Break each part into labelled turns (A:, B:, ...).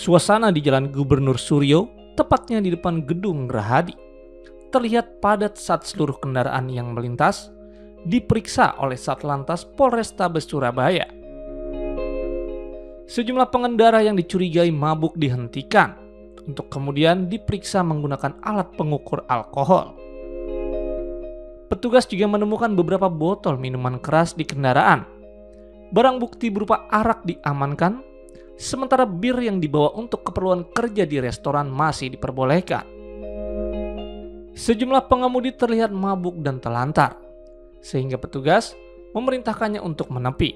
A: Suasana di Jalan Gubernur Suryo, tepatnya di depan Gedung Gerahadi, terlihat padat saat seluruh kendaraan yang melintas diperiksa oleh Satlantas Polrestabes Surabaya. Sejumlah pengendara yang dicurigai mabuk dihentikan untuk kemudian diperiksa menggunakan alat pengukur alkohol. Petugas juga menemukan beberapa botol minuman keras di kendaraan. Barang bukti berupa arak diamankan, sementara bir yang dibawa untuk keperluan kerja di restoran masih diperbolehkan. Sejumlah pengemudi terlihat mabuk dan telantar, sehingga petugas memerintahkannya untuk menepi.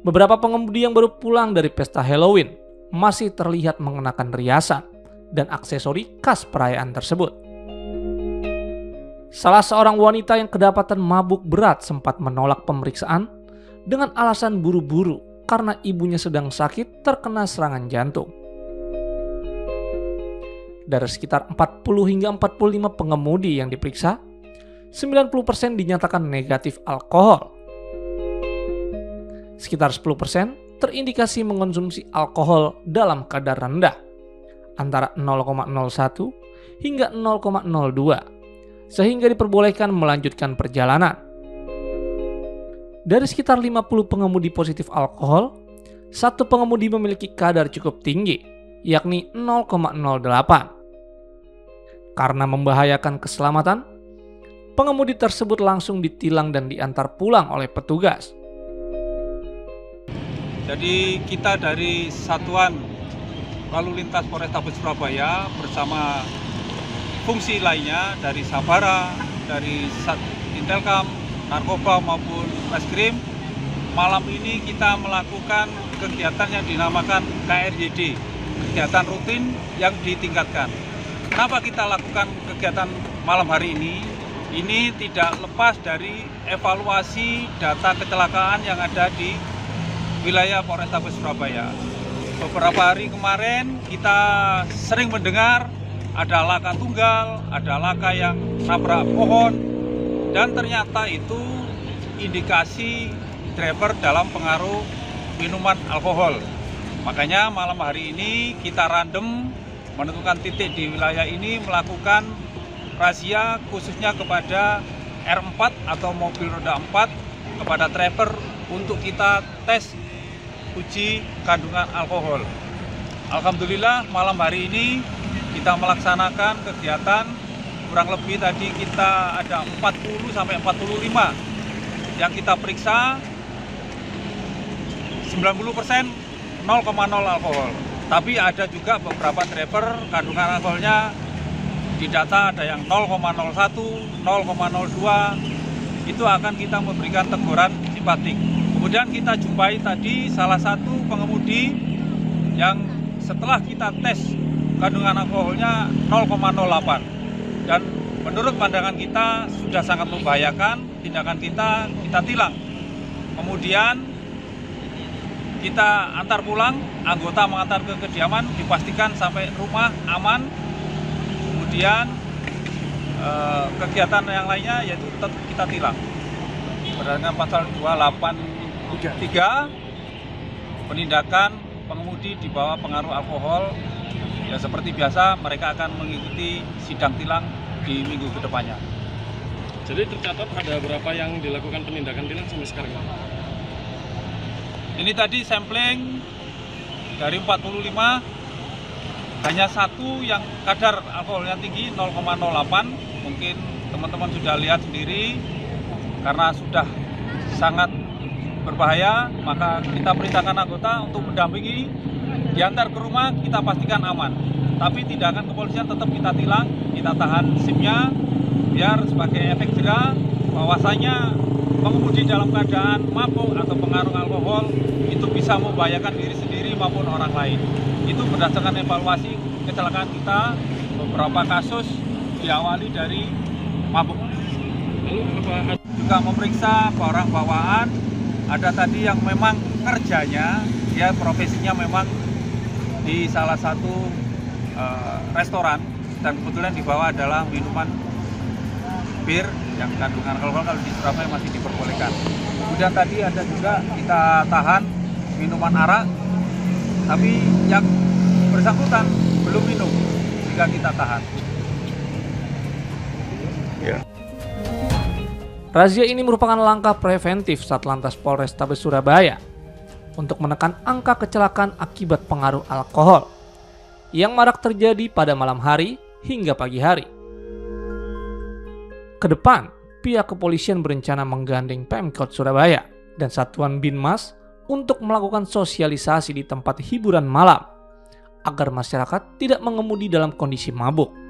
A: Beberapa pengemudi yang baru pulang dari pesta Halloween masih terlihat mengenakan riasan dan aksesori khas perayaan tersebut. Salah seorang wanita yang kedapatan mabuk berat sempat menolak pemeriksaan dengan alasan buru-buru karena ibunya sedang sakit terkena serangan jantung. Dari sekitar 40 hingga 45 pengemudi yang diperiksa, 90% dinyatakan negatif alkohol. Sekitar 10% terindikasi mengonsumsi alkohol dalam kadar rendah, antara 0,01 hingga 0,02, sehingga diperbolehkan melanjutkan perjalanan. Dari sekitar 50 pengemudi positif alkohol, satu pengemudi memiliki kadar cukup tinggi, yakni 0,08. Karena membahayakan keselamatan, pengemudi tersebut langsung ditilang dan diantar pulang oleh petugas.
B: Jadi kita dari Satuan Lalu Lintas Polrestabes Surabaya bersama fungsi lainnya dari Sabara, dari Intelkam, Narkoba maupun Reskrim, malam ini kita melakukan kegiatan yang dinamakan KRYD, kegiatan rutin yang ditingkatkan. Kenapa kita lakukan kegiatan malam hari ini? Ini tidak lepas dari evaluasi data kecelakaan yang ada di wilayah Polrestabes Surabaya. Beberapa hari kemarin kita sering mendengar ada laka tunggal, ada laka yang nabrak pohon, dan ternyata itu indikasi driver dalam pengaruh minuman alkohol. Makanya malam hari ini kita random menentukan titik di wilayah ini melakukan razia khususnya kepada R4 atau mobil roda 4 kepada driver untuk kita tes uji kandungan alkohol. Alhamdulillah malam hari ini kita melaksanakan kegiatan kurang lebih tadi kita ada 40 sampai 45 yang kita periksa, 90% 0,0 alkohol. Tapi ada juga beberapa driver kandungan alkoholnya di data ada yang 0,01, 0,02, itu akan kita memberikan teguran simpatik. Kemudian kita jumpai tadi salah satu pengemudi yang setelah kita tes kandungan alkoholnya 0,08 dan menurut pandangan kita sudah sangat membahayakan, tindakan kita tilang. Kemudian kita antar pulang, anggota mengantar ke kediaman, dipastikan sampai rumah aman. Kemudian kegiatan yang lainnya yaitu tetap kita tilang. Berdasarkan pasal 283 penindakan pengemudi di bawah pengaruh alkohol, ya seperti biasa mereka akan mengikuti sidang tilang di minggu kedepannya.
C: Jadi tercatat ada berapa yang dilakukan penindakan tilang sampai sekarang?
B: Ini tadi sampling dari 45, hanya satu yang kadar alkoholnya tinggi 0,08. Mungkin teman-teman sudah lihat sendiri, karena sudah sangat berbahaya, maka kita perintahkan anggota untuk mendampingi, diantar ke rumah, kita pastikan aman. Tapi tindakan kepolisian tetap kita tilang, kita tahan SIM-nya, biar sebagai efek jera bahwasanya pengemudi dalam keadaan mabuk atau pengaruh alkohol itu bisa membahayakan diri sendiri maupun orang lain. Itu berdasarkan evaluasi kecelakaan kita, beberapa kasus diawali dari mabuk. Juga memeriksa barang bawaan, ada tadi yang memang kerjanya, dia profesinya memang di salah satu restoran, dan kebetulan di bawah adalah minuman bir yang kandungan alkohol kalau di Surabaya masih diperbolehkan. Kemudian tadi ada juga kita tahan minuman arak tapi yang bersangkutan belum minum jika kita tahan.
A: Razia ini merupakan langkah preventif Satlantas Polrestabes Surabaya untuk menekan angka kecelakaan akibat pengaruh alkohol yang marak terjadi pada malam hari hingga pagi hari. Kedepan, pihak kepolisian berencana menggandeng Pemkot Surabaya dan Satuan Binmas untuk melakukan sosialisasi di tempat hiburan malam agar masyarakat tidak mengemudi dalam kondisi mabuk.